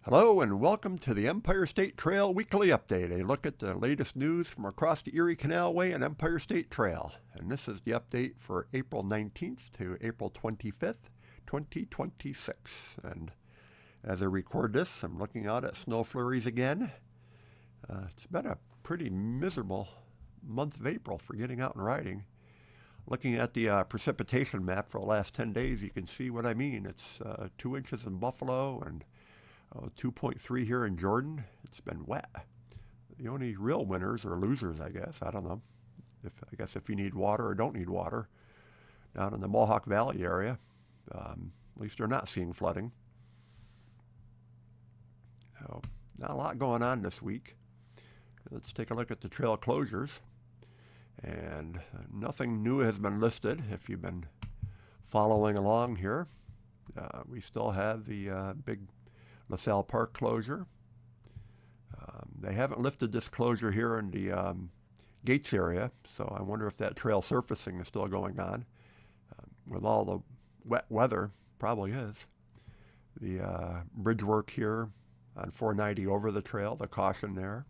Hello and welcome to the Empire State Trail Weekly Update, a look at the latest news from across the Erie Canalway and Empire State Trail. And this is the update for April 19th to April 25th, 2026. And as I record this, I'm looking out at snow flurries again. It's been a pretty miserable month of April for getting out and riding. Looking at the precipitation map for the last 10 days, you can see what I mean. It's 2 inches in Buffalo and 2.3 here in Jordan. It's been wet. The only real winners or losers, I guess, I don't know. I guess if you need water or don't need water, down in the Mohawk Valley area, at least they're not seeing flooding. So, not a lot going on this week. Let's take a look at the trail closures. And nothing new has been listed if you've been following along here. We still have the big LaSalle Park closure. They haven't lifted this closure here in the Gates area, so I wonder if that trail surfacing is still going on. With all the wet weather, probably is. The bridge work here on 490 over the trail, the caution there.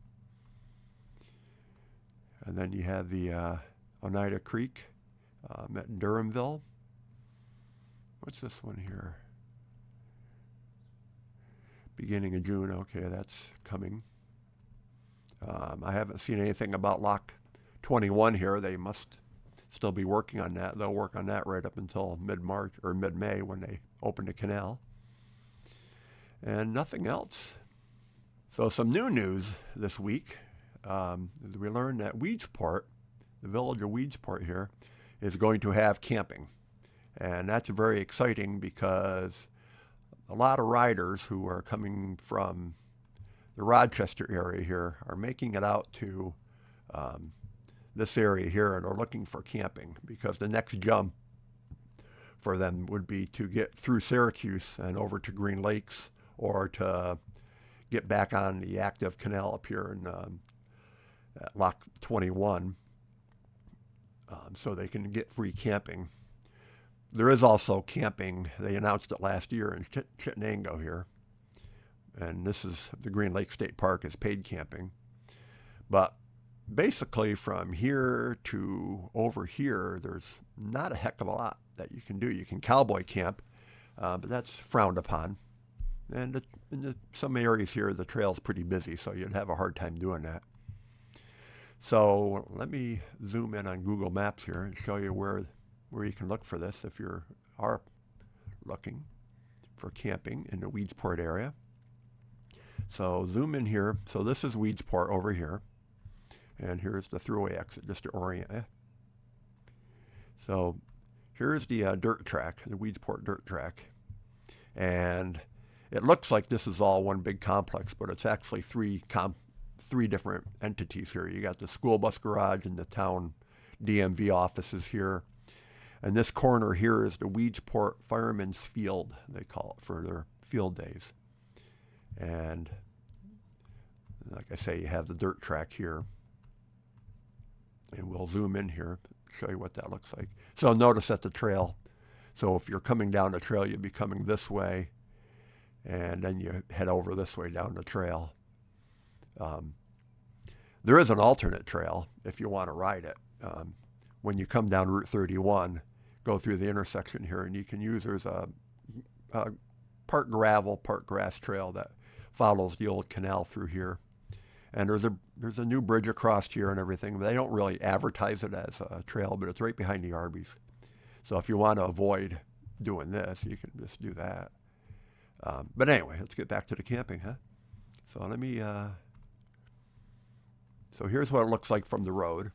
And then you have the Oneida Creek at Durhamville. What's this one here? Beginning of June, okay, that's coming. I haven't seen anything about Lock 21 here. They must still be working on that. They'll work on that right up until mid-March or mid-May when they open the canal. And nothing else. So some new news this week. We learned that Weedsport, the village of Weedsport here, is going to have camping. And that's very exciting because a lot of riders who are coming from the Rochester area here are making it out to this area here and are looking for camping because the next jump for them would be to get through Syracuse and over to Green Lakes or to get back on the active canal up here in at Lock 21 so they can get free camping. There is also camping. They announced it last year in Chittenango here. And this is the Green Lake State Park is paid camping. But basically from here to over here, there's not a heck of a lot that you can do. You can cowboy camp, but that's frowned upon. And in some areas here, the trail's pretty busy, so you'd have a hard time doing that. So let me zoom in on Google Maps here and show you where you can look for this if you are looking for camping in the Weedsport area. So zoom in here. So this is Weedsport over here. And here's the thruway exit just to orient you. So here's the dirt track, the Weedsport dirt track. And it looks like this is all one big complex, but it's actually three different entities here. You got the school bus garage and the town DMV offices here. And this corner here is the Weedsport Fireman's Field, they call it, for their field days. And like I say, you have the dirt track here. And we'll zoom in here, show you what that looks like. So notice that the trail, so if you're coming down the trail, you'd be coming this way, and then you head over this way down the trail. There is an alternate trail if you want to ride it. When you come down Route 31, go through the intersection here, and you can use, there's a part gravel, part grass trail that follows the old canal through here. And there's a new bridge across here and everything. They don't really advertise it as a trail, but it's right behind the Arby's. So if you want to avoid doing this, you can just do that. But anyway, let's get back to the camping, huh? So let me, so here's what it looks like from the road.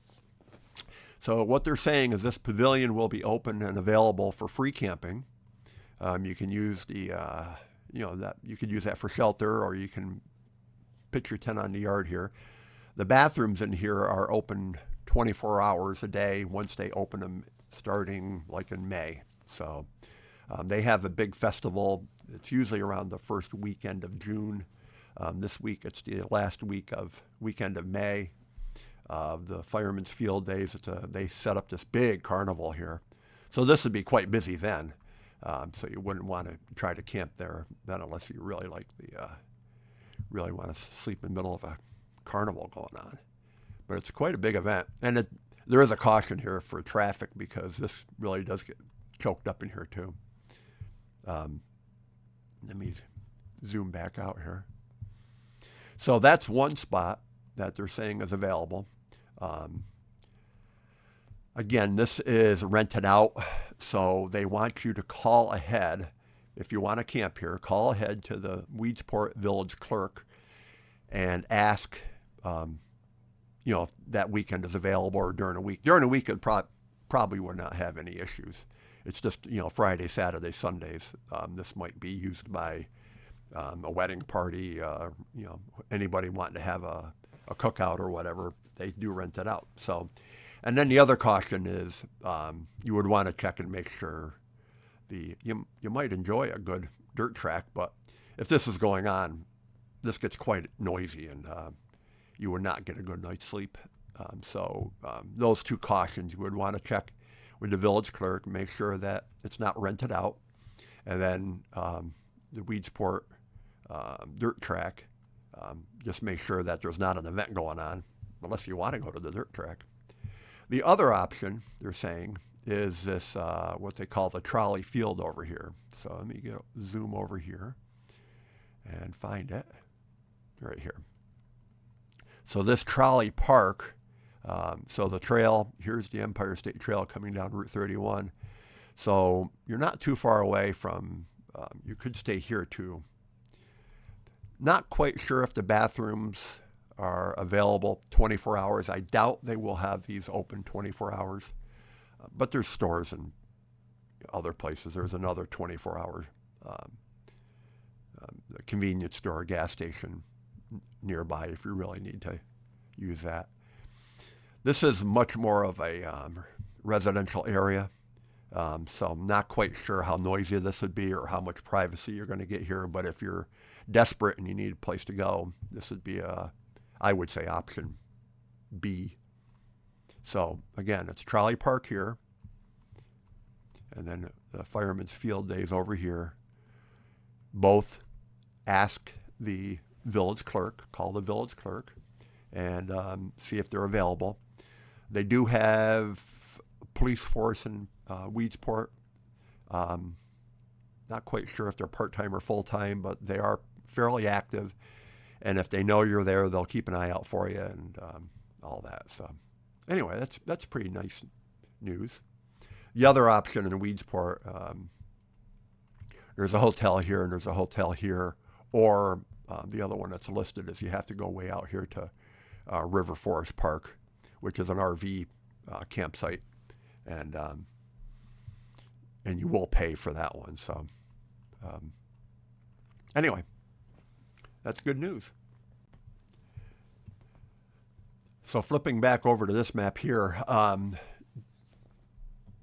So what they're saying is this pavilion will be open and available for free camping. You can use the, that you could use that for shelter, or you can pitch your tent on the yard here. The bathrooms in here are open 24 hours a day once they open them starting like in May. So they have a big festival. It's usually around the first weekend of June. This week it's the last weekend of May. The Fireman's Field Days, they set up this big carnival here. So this would be quite busy then. So you wouldn't want to try to camp there then unless you really like really want to sleep in the middle of a carnival going on. But it's quite a big event. And there is a caution here for traffic because this really does get choked up in here too. Let me zoom back out here. So that's one spot that they're saying is available. Again, this is rented out, so they want you to call ahead. If you want to camp here, call ahead to the Weedsport Village Clerk and ask, if that weekend is available or during a week. During a week, it probably would not have any issues. It's just, Friday, Saturday, Sundays. This might be used by a wedding party, anybody wanting to have a cookout or whatever. They do rent it out. So, and then the other caution is you would want to check and make sure you might enjoy a good dirt track, but if this is going on, this gets quite noisy and you would not get a good night's sleep. So those two cautions you would want to check with the village clerk, make sure that it's not rented out, and then the Weedsport dirt track, just make sure that there's not an event going on unless you want to go to the dirt track. The other option, they're saying, is this, what they call the trolley field over here. So let me zoom over here and find it right here. So this trolley park, so the trail, here's the Empire State Trail coming down Route 31. So you're not too far away from, you could stay here too. Not quite sure if the bathrooms are available 24 hours. I doubt they will have these open 24 hours. But there's stores and other places. There's another 24-hour convenience store, gas station nearby if you really need to use that. This is much more of a residential area, so I'm not quite sure how noisy this would be or how much privacy you're going to get here. But if you're desperate and you need a place to go, this would be I would say option B. So again, it's trolley park here, and then the Fireman's Field Days over here. Both ask the village clerk, call the village clerk, and see if they're available. They do have police force in Weedsport. Not quite sure if they're part-time or full-time, but they are fairly active. And if they know you're there, they'll keep an eye out for you and all that. So anyway, that's pretty nice news. The other option in Weedsport, there's a hotel here and there's a hotel here, or the other one that's listed is you have to go way out here to River Forest Park, which is an RV campsite, and you will pay for that one. So anyway, that's good news. So flipping back over to this map here,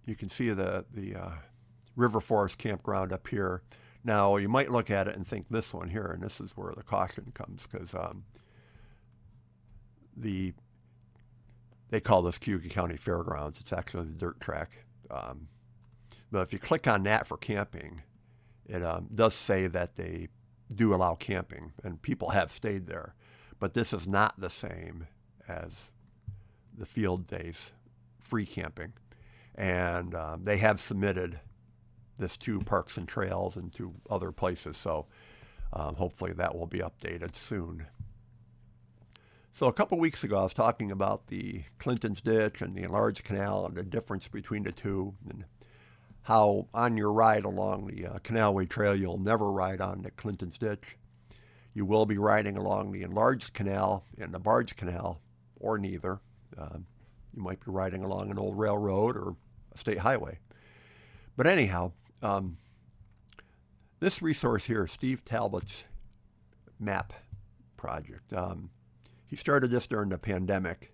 you can see the River Forest campground up here. Now, you might look at it and think this one here, and this is where the caution comes, because they call this Cuyahoga County Fairgrounds. It's actually the dirt track. But if you click on that for camping, it does say that they do allow camping, and people have stayed there. But this is not the same as the field days free camping. And they have submitted this to Parks and Trails and to other places. So hopefully that will be updated soon. So a couple weeks ago, I was talking about the Clinton's Ditch and the Enlarged Canal and the difference between the two, and how on your ride along the Canalway Trail, you'll never ride on the Clinton's Ditch. You will be riding along the Enlarged Canal and the Barge Canal, or neither. You might be riding along an old railroad or a state highway. But anyhow, this resource here, Steve Talbot's map project, he started this during the pandemic,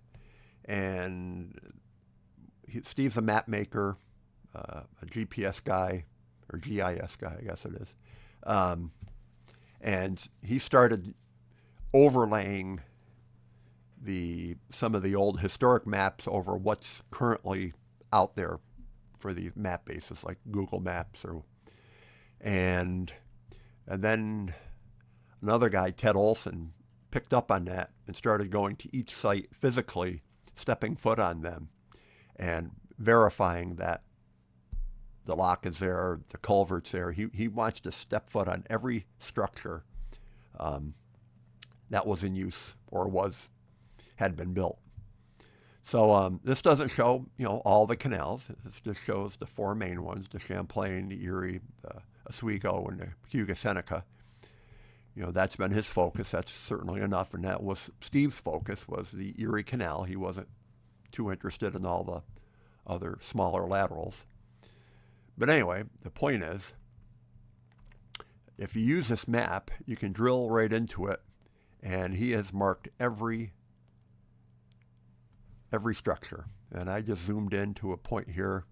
and Steve's a map maker, a GPS guy, or GIS guy, I guess it is. And he started overlaying some of the old historic maps over what's currently out there for these map bases, like Google Maps, and then another guy, Ted Olson, picked up on that and started going to each site physically, stepping foot on them, and verifying that the lock is there, the culvert's there. He wants to step foot on every structure that was in use or had been built. So this doesn't show, all the canals. This just shows the four main ones: the Champlain, the Erie, the Oswego, and the Cayuga-Seneca. That's been his focus. That's certainly enough, and that was Steve's focus, was the Erie Canal. He wasn't too interested in all the other smaller laterals. But anyway, the point is, if you use this map, you can drill right into it, and he has marked every structure. And I just zoomed in to a point here.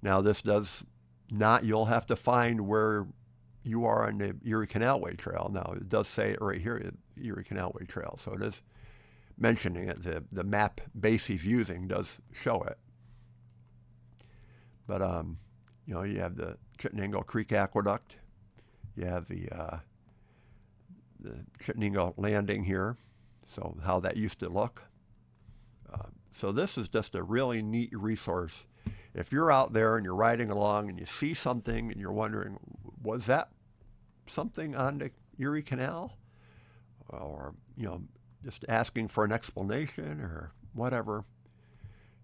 Now this does not, you'll have to find where you are on the Erie Canalway Trail. Now it does say it right here, Erie Canalway Trail, so it is mentioning it. The map base he's using does show it. But you have the Chittenango Creek Aqueduct, you have the Chittenango Landing here, so how that used to look. So this is just a really neat resource. If you're out there and you're riding along and you see something and you're wondering, was that something on the Erie Canal? Or, just asking for an explanation or whatever.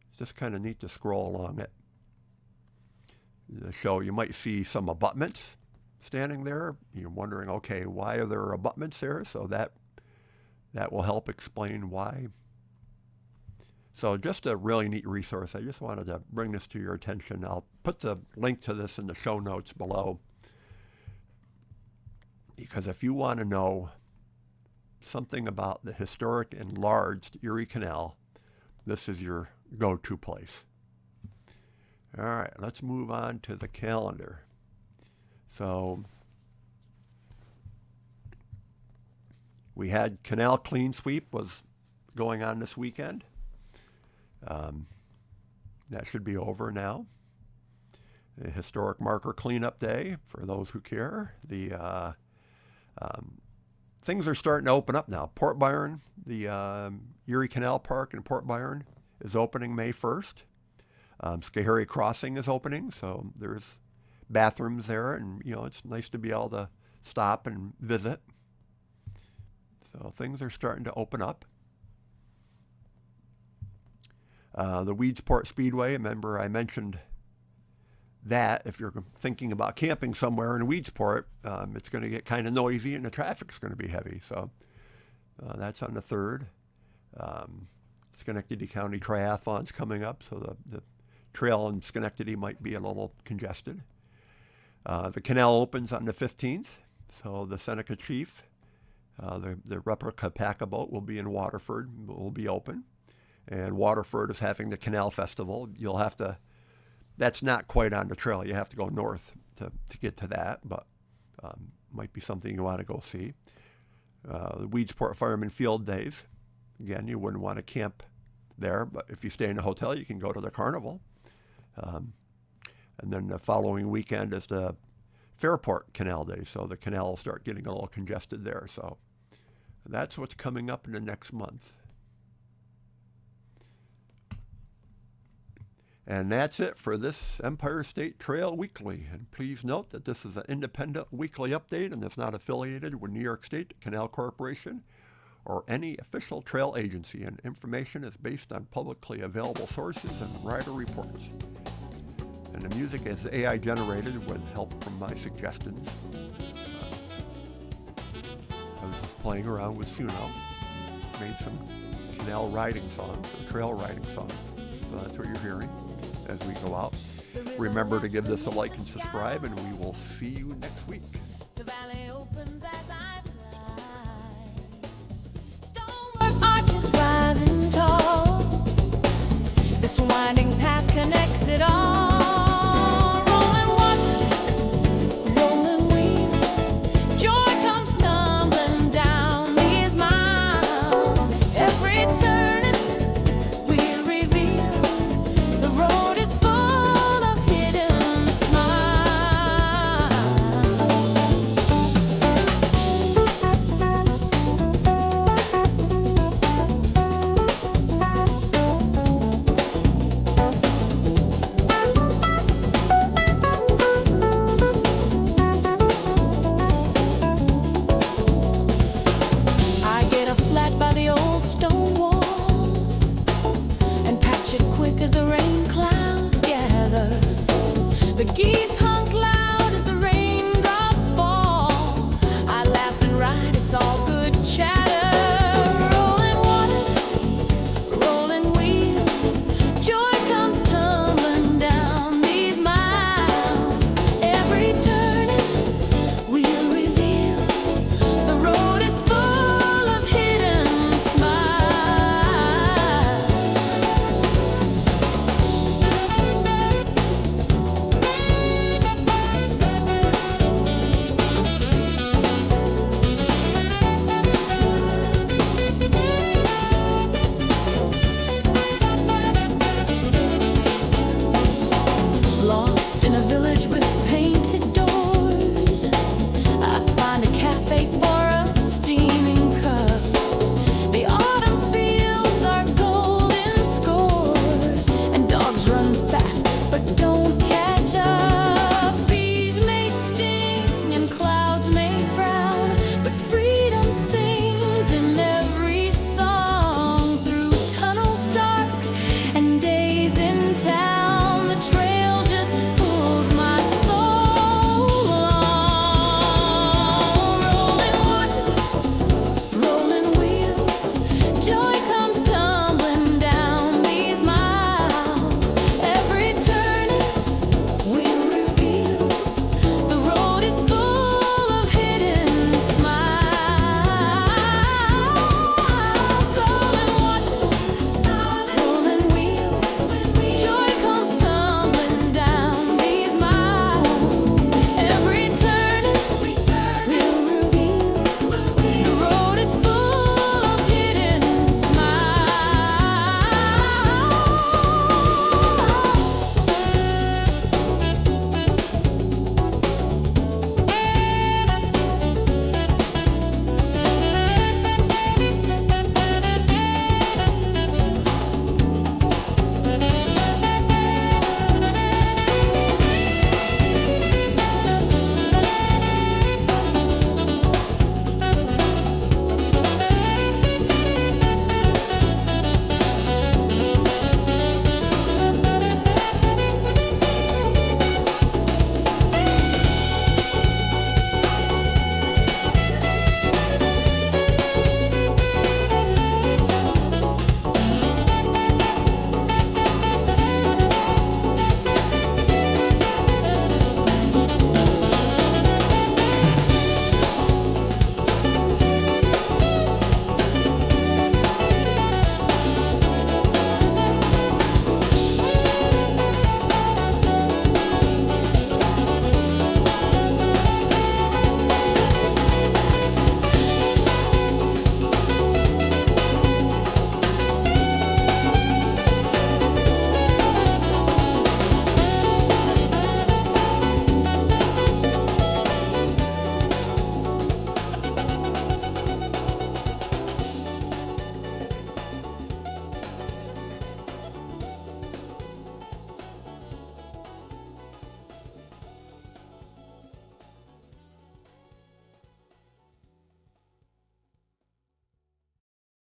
It's just kind of neat to scroll along it. The show, you might see some abutments standing there. You're wondering, okay, why are there abutments there? So that will help explain why. So just a really neat resource. I just wanted to bring this to your attention. I'll put the link to this in the show notes below, because if you want to know something about the historic enlarged Erie Canal, this is your go-to place. All right, let's move on to the calendar. So we had Canal Clean Sweep was going on this weekend. That should be over now. The Historic Marker Cleanup Day, for those who care. The things are starting to open up now. Port Byron, the Erie Canal Park in Port Byron is opening May 1st. Schoharie Crossing is opening, so there's bathrooms there, and it's nice to be able to stop and visit. So things are starting to open up. The Weedsport Speedway, remember I mentioned that if you're thinking about camping somewhere in Weedsport, it's going to get kind of noisy and the traffic's going to be heavy. So that's on the 3rd. Schenectady County Triathlon's coming up, so the trail in Schenectady might be a little congested. The canal opens on the 15th, so the Seneca Chief, the replica pack-a-boat will be in Waterford, will be open. And Waterford is having the Canal Festival. You'll have to, that's not quite on the trail. You have to go north to get to that, but might be something you want to go see. The Weedsport Fireman Field Days. Again, you wouldn't want to camp there, but if you stay in a hotel, you can go to the carnival. And then the following weekend is the Fairport Canal Day, so the canal will start getting a little congested there. So that's what's coming up in the next month. And that's it for this Empire State Trail Weekly. And please note that this is an independent weekly update and is not affiliated with New York State Canal Corporation or any official trail agency. And information is based on publicly available sources and rider reports. And the music is AI generated with help from my suggestions. I was just playing around with Suno. Made some canal riding songs, or trail riding songs. So that's what you're hearing as we go out. Remember to give this a like and subscribe, and we will see you next week. The valley opens as I fly. Stonework arches rising tall. This winding path connects it all.